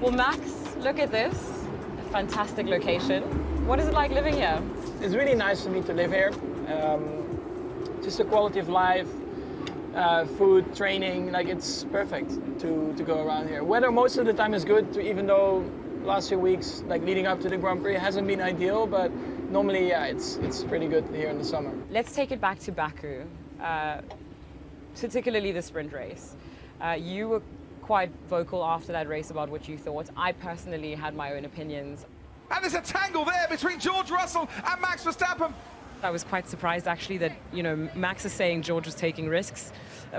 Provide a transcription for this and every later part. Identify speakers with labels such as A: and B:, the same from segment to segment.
A: Well, Max, look at this. A fantastic location. What is it like living here?
B: It's really nice for me to live here. Just the quality of life, food, training, like it's perfect to go around here. Weather most of the time is good, even though last few weeks, like leading up to the Grand Prix, hasn't been ideal, but normally, yeah, it's pretty good here in the summer.
A: Let's take it back to Baku, particularly the sprint race. You were quite vocal after that race about what you thought. I personally had my own opinions.
C: And there's a tangle there between Geroge Russell and Max Verstappen.
A: I was quite surprised actually that, you know, Max is saying George was taking risks,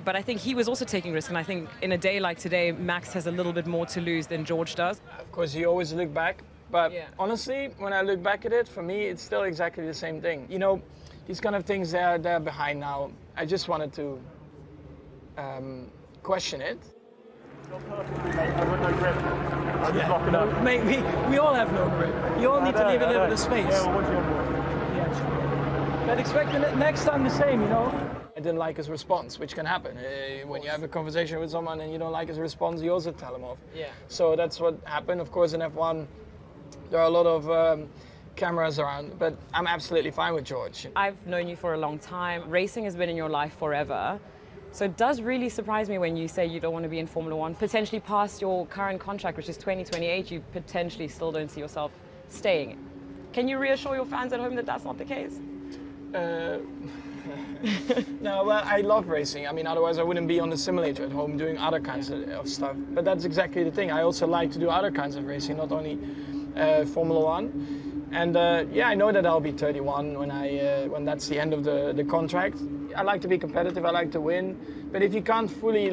A: but I think he was also taking risks, and I think in a day like today, Max has a little bit more to lose than George does.
B: Of course, you always look back, but honestly, when I look back at it, for me, it's still exactly the same thing. You know, these kind of things, they're behind now. I just wanted to question it. Mate, we all have no grip. You all need to leave a little bit of space. Yeah, what's your point? But expect the next time the same, you know? I didn't like his response, which can happen. When you have a conversation with someone and you don't like his response, you also tell him off. Yeah. So that's what happened. Of course, in F1, there are a lot of cameras around, but I'm absolutely fine with George.
A: I've known you for a long time. Racing has been in your life forever. So it does really surprise me when you say you don't want to be in Formula One. Potentially past your current contract, which is 2028, you potentially still don't see yourself staying. Can you reassure your fans at home that that's not the case?
B: No, well, I love racing. I mean, otherwise I wouldn't be on the simulator at home doing other kinds of stuff. But that's exactly the thing. I also like to do other kinds of racing, not only Formula One. And yeah, I know that I'll be 31 when that's the end of the contract. I like to be competitive. I like to win. But if you can't fully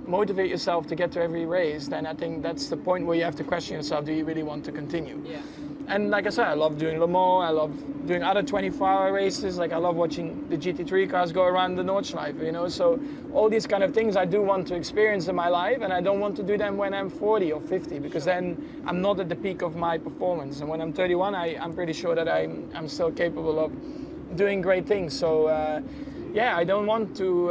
B: motivate yourself to get to every race, then I think that's the point where you have to question yourself: do you really want to continue? Yeah. And like I said, I love doing Le Mans, I love doing other 24-hour races, like I love watching the GT3 cars go around the Nordschleife, you know, so all these kind of things I do want to experience in my life, and I don't want to do them when I'm 40 or 50, because then I'm not at the peak of my performance, and when I'm 31, I'm pretty sure that I'm still capable of doing great things, so yeah, I don't want to,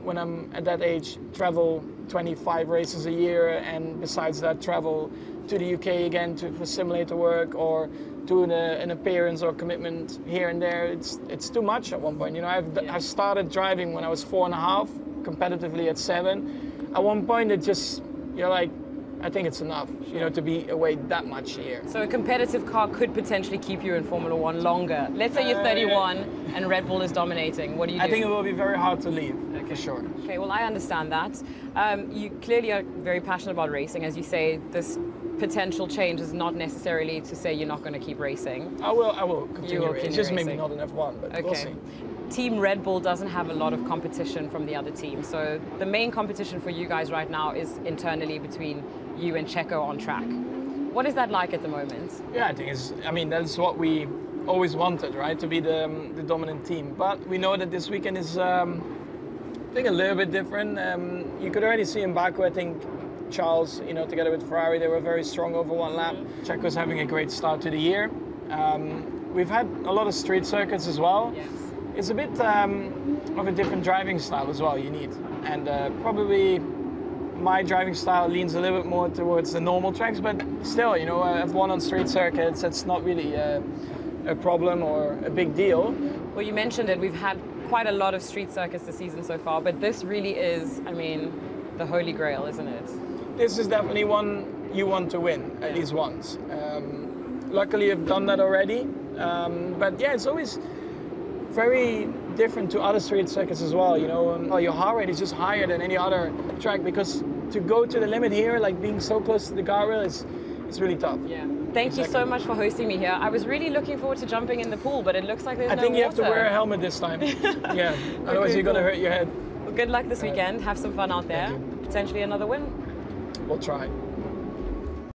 B: when I'm at that age, travel 25 races a year, and besides that, travel to the UK again for simulator work, or do an appearance or commitment here and there. It's too much at one point. You know, I started driving when I was 4.5, competitively at 7. At one point, it just, you're like, I think it's enough, you know, to be away that much here.
A: So a competitive car could potentially keep you in Formula One longer. Let's say you're 31 and Red Bull is dominating. What do you do?
B: I think it will be very hard to leave, for sure.
A: Okay, well, I understand that. You clearly are very passionate about racing. As you say, this potential change is not necessarily to say you're not going to keep racing.
B: I will continue racing. Just maybe not in F1, but we'll see.
A: Team Red Bull doesn't have a lot of competition from the other teams. So the main competition for you guys right now is internally between you and Checo on track. What is that like at the moment? Yeah,
B: I mean, that's what we always wanted, right? To be the dominant team. But we know that this weekend is, I think, a little bit different. You could already see in Baku, I think, Charles, you know, together with Ferrari, they were very strong over one lap. Checo's having a great start to the year. We've had a lot of street circuits as well. Yes. It's a bit of a different driving style as well you need. And probably my driving style leans a little bit more towards the normal tracks, but still, you know, F1 on street circuits, it's not really a problem or a big deal.
A: Well, you mentioned it, we've had quite a lot of street circuits this season so far, but this really is, I mean, the holy grail, isn't it?
B: This is definitely one you want to win, at least once. Luckily, I've done that already, but yeah, it's always very different to other street circuits as well, you know. Your heart rate is just higher than any other track, because to go to the limit here, like being so close to the guardrail, it's really tough.
A: Yeah. Thank you so much for hosting me here. I was really looking forward to jumping in the pool, but it looks like there's no water.
B: I think you have to wear a helmet this time. Yeah, otherwise you're going to hurt your head.
A: Well, good luck this weekend. Have some fun out there. Potentially another win.
B: We'll try.